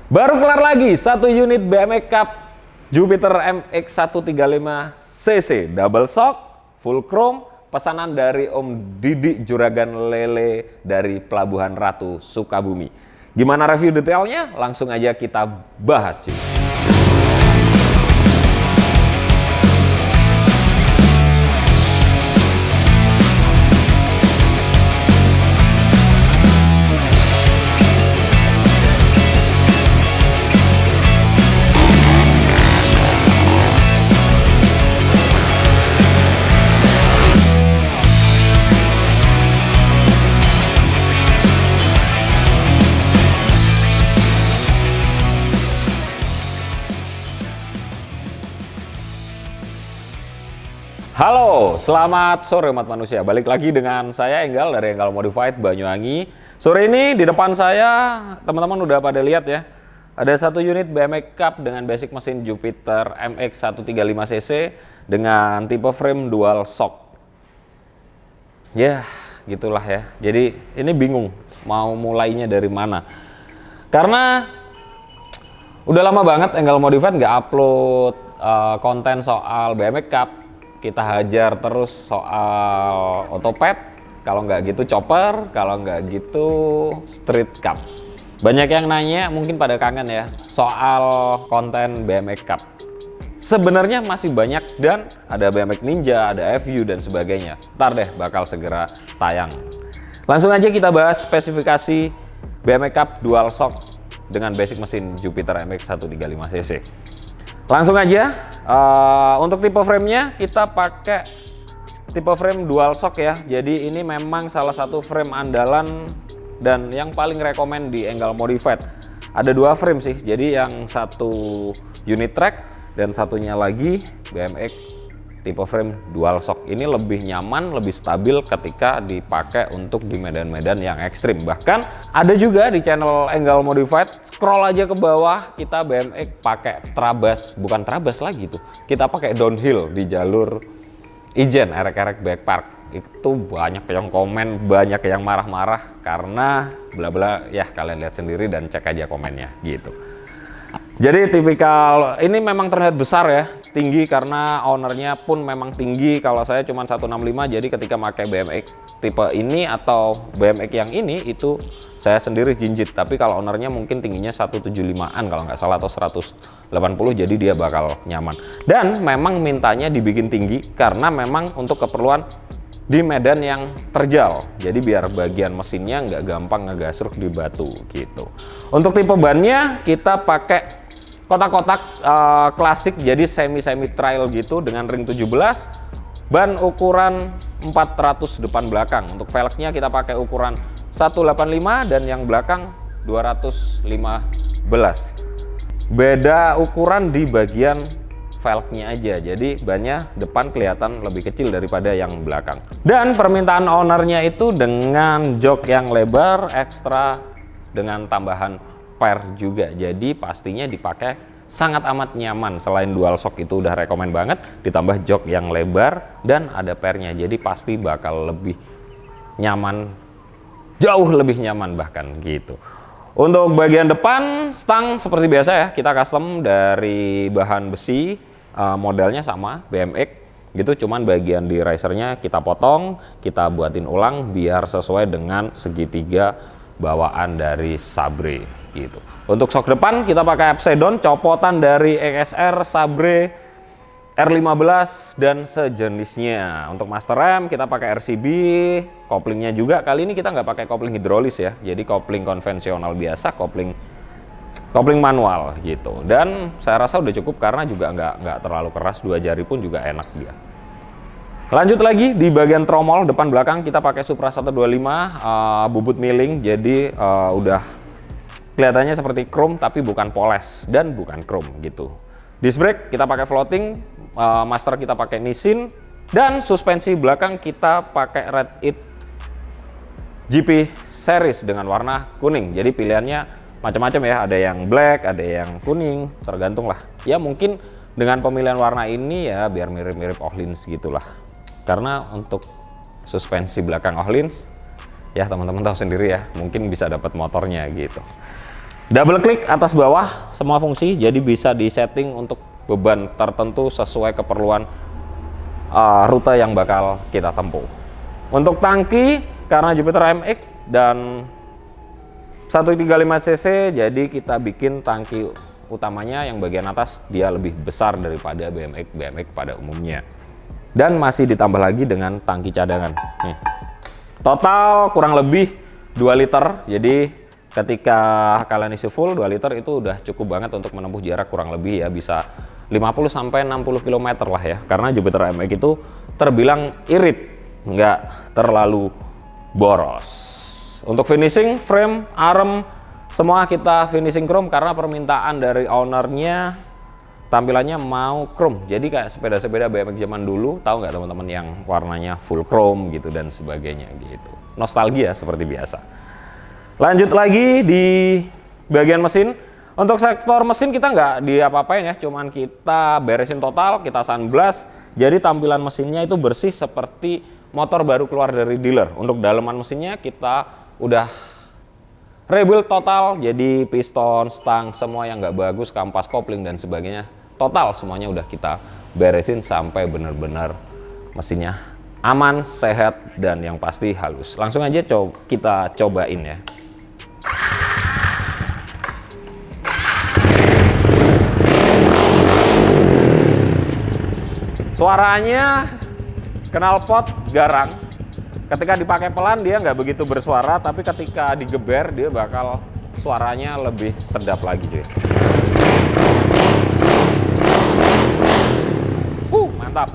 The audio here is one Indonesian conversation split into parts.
Baru kelar lagi satu unit BMX Cup Jupiter MX135cc double shock full chrome pesanan dari Om Didi Juragan Lele dari Pelabuhan Ratu Sukabumi. Gimana review detailnya? Langsung aja kita bahas yuk. Halo, selamat sore umat manusia. Balik lagi dengan saya Enggal dari Enggal Modified Banyuwangi. Sore ini di depan saya, teman-teman udah pada lihat ya. Ada satu unit BMX Cup dengan basic mesin Jupiter MX135cc dengan tipe frame dual shock. Ya, gitulah ya. Jadi ini bingung mau mulainya dari mana. Karena udah lama banget Enggal Modified nggak upload konten soal BMX Cup. Kita hajar terus soal otopet, kalau nggak gitu chopper, kalau nggak gitu street cup. Banyak yang nanya, mungkin pada kangen ya, soal konten BMX Cup. Sebenarnya masih banyak dan ada BMX Ninja, ada FU dan sebagainya. Ntar deh bakal segera tayang. Langsung aja kita bahas spesifikasi BMX Cup dual shock dengan basic mesin Jupiter MX135cc. Langsung aja, untuk tipe framenya kita pakai tipe frame dual shock ya. Jadi ini memang salah satu frame andalan dan yang paling rekomen di Enggal Modified. Ada dua frame sih, jadi yang satu unit track dan satunya lagi BMX tipe frame dual shock. Ini lebih nyaman, lebih stabil ketika dipakai untuk di medan-medan yang ekstrim. Bahkan ada juga di channel Enggal Modified, scroll aja ke bawah, kita BMX pakai trabas, bukan trabas lagi tuh. Kita pakai downhill di jalur Ijen, erek-erek bike park. Itu banyak yang komen, banyak yang marah-marah karena bla bla ya, kalian lihat sendiri dan cek aja komennya gitu. Jadi tipikal ini memang terlihat besar ya, tinggi karena ownernya pun memang tinggi. Kalau saya cuma 165, jadi ketika pakai BMX tipe ini atau BMX yang ini itu saya sendiri jinjit. Tapi kalau ownernya mungkin tingginya 175-an kalau nggak salah atau 180, jadi dia bakal nyaman. Dan memang mintanya dibikin tinggi karena memang untuk keperluan di medan yang terjal, jadi biar bagian mesinnya nggak gampang ngegasruk di batu gitu. Untuk tipe bannya kita pakai kotak-kotak klasik, jadi semi trail gitu dengan ring 17, ban ukuran 400 depan belakang. Untuk velgnya kita pakai ukuran 185 dan yang belakang 215. Beda ukuran di bagian velgnya aja, jadi bannya depan kelihatan lebih kecil daripada yang belakang. Dan permintaan ownernya itu dengan jok yang lebar ekstra dengan tambahan per juga, jadi pastinya dipakai sangat amat nyaman. Selain dual shock itu udah rekomen banget, ditambah jok yang lebar dan ada pernya, jadi pasti bakal lebih nyaman, jauh lebih nyaman bahkan gitu. Untuk bagian depan stang seperti biasa ya, kita custom dari bahan besi, modelnya sama BMX gitu, cuman bagian di risernya kita potong, kita buatin ulang biar sesuai dengan segitiga bawaan dari Sabre gitu. Untuk shock depan kita pakai Epsilon, copotan dari ESR, Sabre, R15 dan sejenisnya. Untuk master rem kita pakai RCB, koplingnya juga kali ini kita nggak pakai kopling hidrolis ya, jadi kopling konvensional biasa, kopling manual gitu. Dan saya rasa udah cukup karena juga nggak terlalu keras, 2 jari pun juga enak dia. Lanjut lagi di bagian tromol depan belakang kita pakai Supra 125 bubut milling, jadi udah kelihatannya seperti chrome tapi bukan poles dan bukan chrome gitu. Disc brake kita pakai floating, master kita pakai Nissin, dan suspensi belakang kita pakai Red It GP series dengan warna kuning. Jadi pilihannya macam-macam ya, ada yang black, ada yang kuning, tergantung lah. Ya mungkin dengan pemilihan warna ini ya biar mirip-mirip Öhlins gitulah. Karena untuk suspensi belakang Öhlins ya teman-teman tahu sendiri ya, mungkin bisa dapat motornya gitu. Double klik atas bawah semua fungsi, jadi bisa disetting untuk beban tertentu sesuai keperluan rute yang bakal kita tempuh. Untuk tangki, karena Jupiter MX dan 135 cc, jadi kita bikin tangki utamanya yang bagian atas dia lebih besar daripada BMX pada umumnya. Dan masih ditambah lagi dengan tangki cadangan. Nih. Total kurang lebih 2 liter, jadi ketika kalian isi full 2 liter itu udah cukup banget untuk menempuh jarak kurang lebih ya bisa 50 sampai 60 km lah ya. Karena Jupiter MX itu terbilang irit, nggak terlalu boros. Untuk finishing, frame, arm, semua kita finishing chrome karena permintaan dari ownernya tampilannya mau chrome. Jadi kayak sepeda-sepeda BMX zaman dulu, tahu nggak teman-teman yang warnanya full chrome gitu dan sebagainya gitu. Nostalgia seperti biasa. Lanjut lagi di bagian mesin. Untuk sektor mesin kita nggak diapa-apain ya, cuman kita beresin total, kita sunblast. Jadi tampilan mesinnya itu bersih seperti motor baru keluar dari dealer. Untuk dalaman mesinnya kita udah rebuild total, jadi piston, stang, semua yang nggak bagus, kampas, kopling dan sebagainya, total semuanya udah kita beresin sampai bener-bener mesinnya aman, sehat, dan yang pasti halus. Langsung aja kita cobain ya. Suaranya knalpot garang. Ketika dipakai pelan dia nggak begitu bersuara, tapi ketika digeber dia bakal suaranya lebih sedap lagi cuy. Mantap.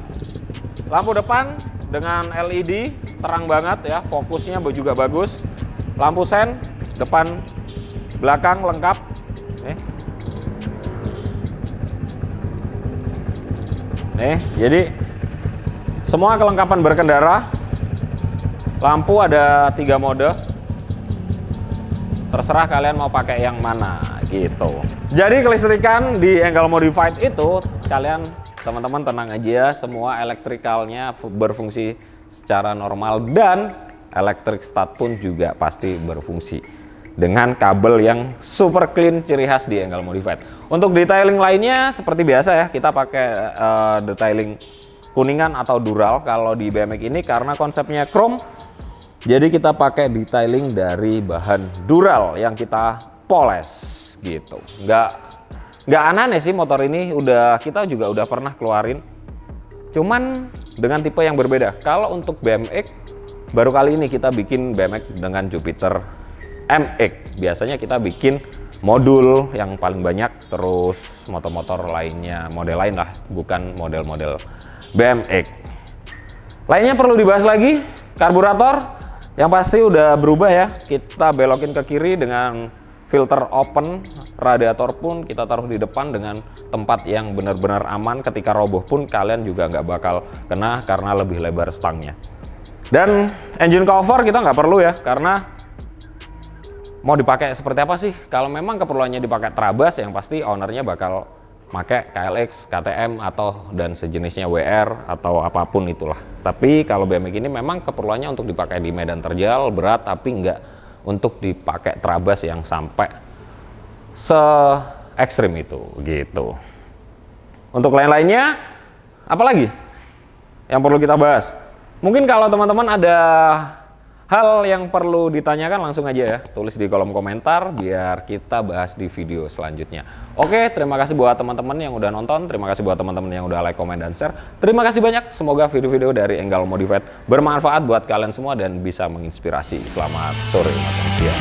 Lampu depan dengan LED terang banget ya, fokusnya juga bagus. Lampu sen depan belakang lengkap. Nih, jadi semua kelengkapan berkendara. Lampu ada 3 mode. Terserah kalian mau pakai yang mana gitu. Jadi kelistrikan di Enggal Modified itu kalian teman-teman tenang aja, semua elektrikalnya berfungsi secara normal dan electric start pun juga pasti berfungsi dengan kabel yang super clean, ciri khas di Enggal Modified. Untuk detailing lainnya seperti biasa ya, kita pakai detailing kuningan atau dural kalau di BMX ini karena konsepnya chrome. Jadi kita pakai detailing dari bahan dural yang kita poles gitu. Nggak aneh sih motor ini, kita juga udah pernah keluarin. Cuman dengan tipe yang berbeda. Kalau untuk BMX baru kali ini kita bikin BMX dengan Jupiter MX. Biasanya kita bikin modul yang paling banyak, terus motor-motor lainnya, model lain lah, bukan model-model BMX. Lainnya perlu dibahas lagi, karburator yang pasti udah berubah ya. Kita belokin ke kiri dengan filter open, radiator pun kita taruh di depan dengan tempat yang benar-benar aman. Ketika roboh pun kalian juga nggak bakal kena karena lebih lebar stangnya. Dan engine cover kita nggak perlu ya, karena mau dipakai seperti apa sih? Kalau memang keperluannya dipakai trabas, yang pasti ownernya bakal pakai KLX, KTM atau dan sejenisnya WR atau apapun itulah. Tapi kalau BMX ini memang keperluannya untuk dipakai di medan terjal berat, tapi nggak untuk dipakai trabas yang sampai se ekstrim itu gitu. Untuk lain-lainnya apalagi yang perlu kita bahas? Mungkin kalau teman-teman ada hal yang perlu ditanyakan langsung aja ya, tulis di kolom komentar biar kita bahas di video selanjutnya. Oke, terima kasih buat teman-teman yang udah nonton, terima kasih buat teman-teman yang udah like, komen, dan share. Terima kasih banyak, semoga video-video dari Enggal Modified bermanfaat buat kalian semua dan bisa menginspirasi. Selamat sore manusia.